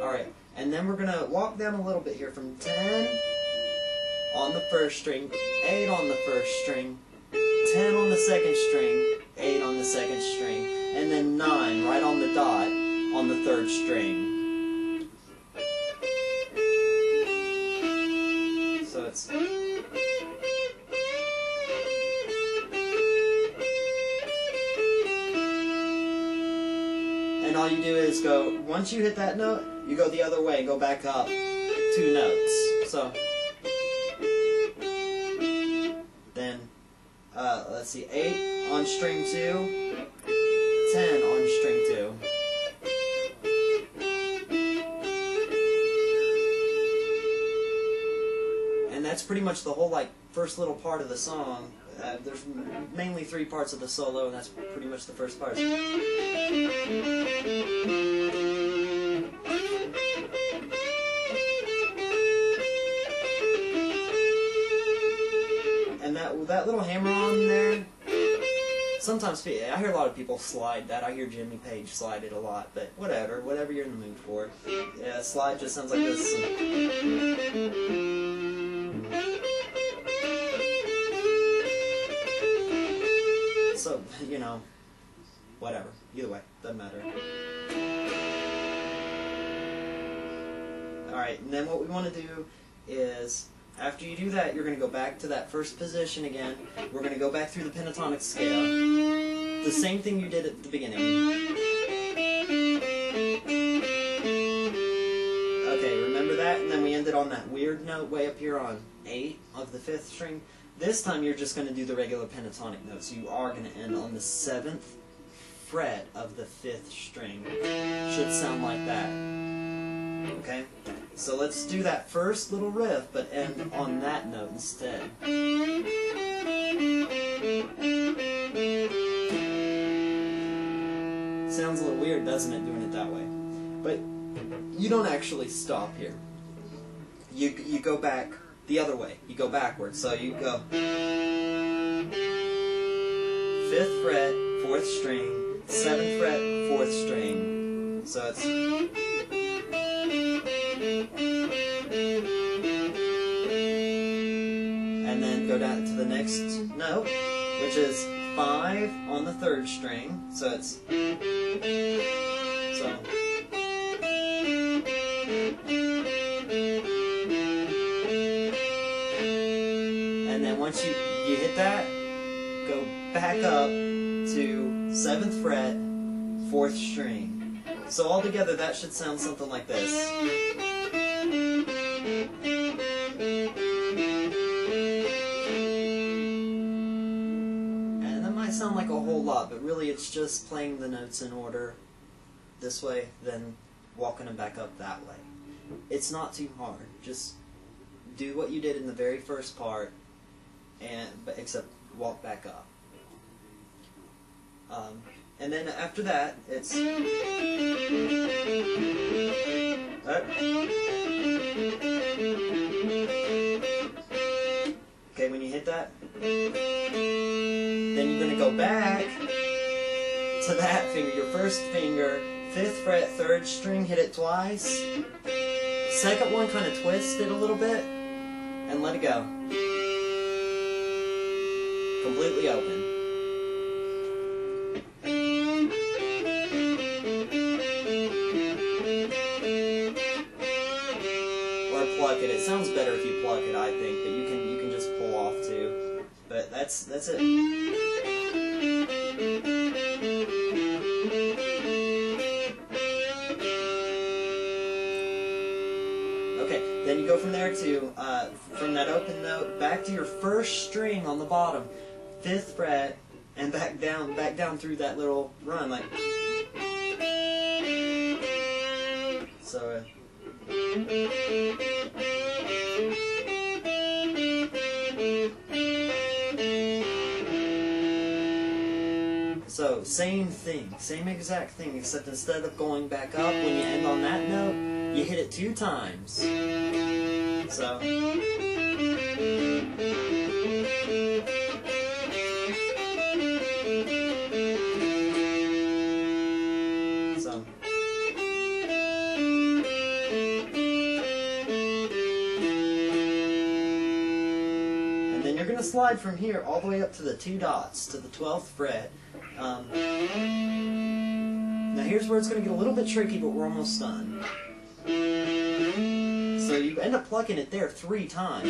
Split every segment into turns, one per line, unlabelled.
Alright, and then we're going to walk down a little bit here from 10 on the first string, 8 on the first string, 10 on the second string, 8 on the second string, and then 9 right on the dot on the third string. So it's... And all you do is go, once you hit that note, you go the other way, go back up 2 notes. So, then, let's see, 8 on string 2, 10 on string 2. And that's pretty much the whole, like, first little part of the song. There's mainly 3 parts of the solo, and that's pretty much the first part. And that little hammer-on there, sometimes I hear a lot of people slide that. I hear Jimmy Page slide it a lot, but whatever you're in the mood for. Yeah, slide just sounds like this. So, you know, whatever. Either way, doesn't matter. Alright, and then what we want to do is, after you do that, you're going to go back to that first position again. We're going to go back through the pentatonic scale. The same thing you did at the beginning. Okay, remember that? And then we ended on that weird note way up here on 8 of the 5th string. This time you're just going to do the regular pentatonic note, so you are going to end on the 7th fret of the 5th string. Should sound like that. Okay? So let's do that first little riff, but end on that note instead. Sounds a little weird, doesn't it, doing it that way? But you don't actually stop here. You go back the other way. You go backwards. So you go 5th fret, 4th string, 7th fret, 4th string. So it's... And then go down to the next note, which is 5 on the 3rd string. So it's... So... And then once you hit that, go back up to 7th fret, 4th string. So all together that should sound something like this. And that might sound like a whole lot, but really it's just playing the notes in order this way, then walking them back up that way. It's not too hard. Just do what you did in the very first part, but except walk back up. And then after that, it's... Okay, when you hit that, then you're going to go back to that finger, your first finger, 5th fret, 3rd string, hit it twice. Second one, kind of twist it a little bit, and let it go. Completely open. Or pluck it. It sounds better if you pluck it, I think, but you can just pull off too. But that's it. Okay, then you go from there to from that open note back to your first string on the bottom, 5th fret, and back down through that little run, like so. So same thing, same exact thing, except instead of going back up when you end on that note, you hit it 2 times. So. you're going to slide from here all the way up to the 2 dots, to the 12th fret. Now here's where it's going to get a little bit tricky, but we're almost done. So you end up plucking it there 3 times.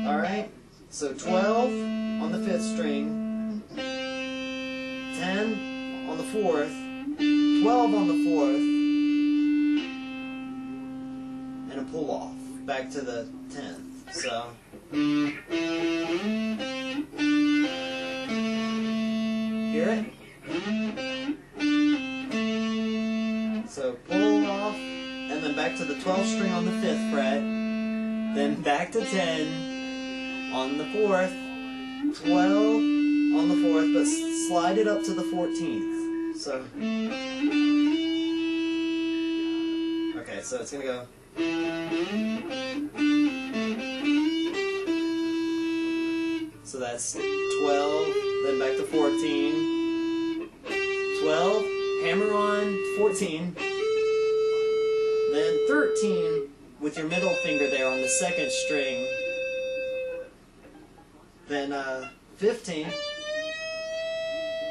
Alright? So 12 on the 5th string, 10 on the 4th, 12 on the 4th, and a pull off back to the 10th. So hear it? So pull off, and then back to the 12th string on the 5th fret, then back to 10 on the 4th, 12 on the 4th, but slide it up to the 14th. So, okay, so it's going to go. So that's 12, then back to 14, 12, hammer on 14, then 13 with your middle finger there on the 2nd string, then 15,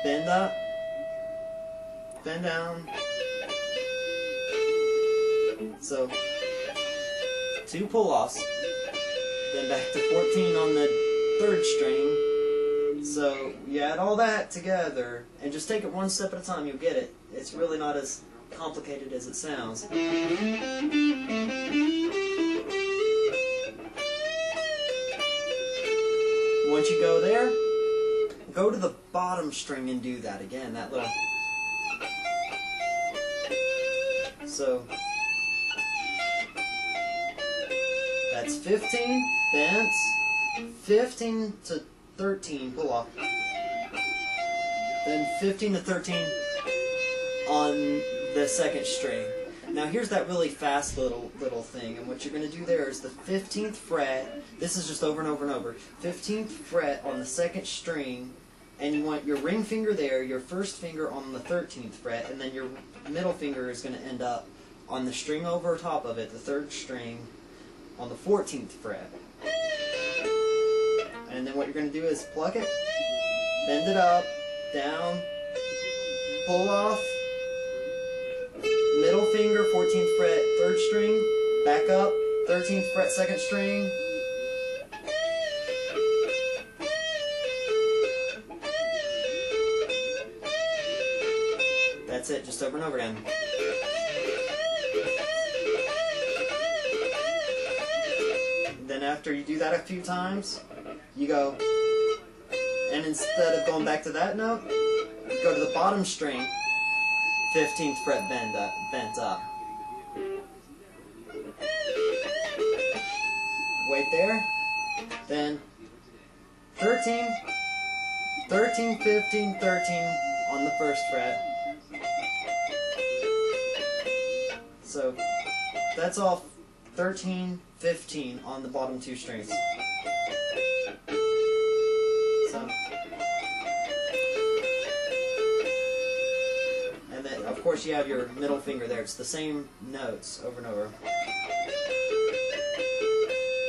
bend up, bend down, so 2 pull-offs, then back to 14 on the 3rd string. So you add all that together and just take it one step at a time, you'll get it. It's really not as complicated as it sounds. Once you go there, go to the bottom string and do that again, that little. So that's 15 bends, 15 to 13 pull off, then 15 to 13 on the 2nd string. Now here's that really fast little thing, and what you're going to do there is the 15th fret, this is just over and over and over, 15th fret on the 2nd string, and you want your ring finger there, your 1st finger on the 13th fret, and then your middle finger is going to end up on the string over top of it, the 3rd string, on the 14th fret. And then what you're going to do is pluck it, bend it up, down, pull off, middle finger, 14th fret, 3rd string, back up, 13th fret, 2nd string, that's it, just over and over again. Then after you do that a few times, you go, and instead of going back to that note, you go to the bottom string, 15th fret bent up. Wait there, then 13, 13, 15, 13 on the 1st fret. So that's all 13, 15 on the bottom 2 strings. So, and then of course you have your middle finger there. It's the same notes over and over.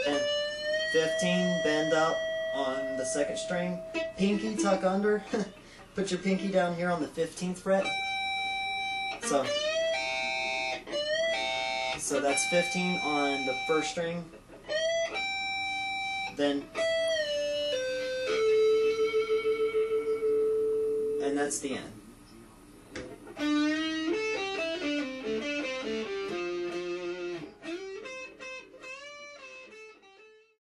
And 15, bend up on the 2nd string. Pinky tuck under. Put your pinky down here on the 15th fret. So that's 15 on the 1st string. Then, and that's the end.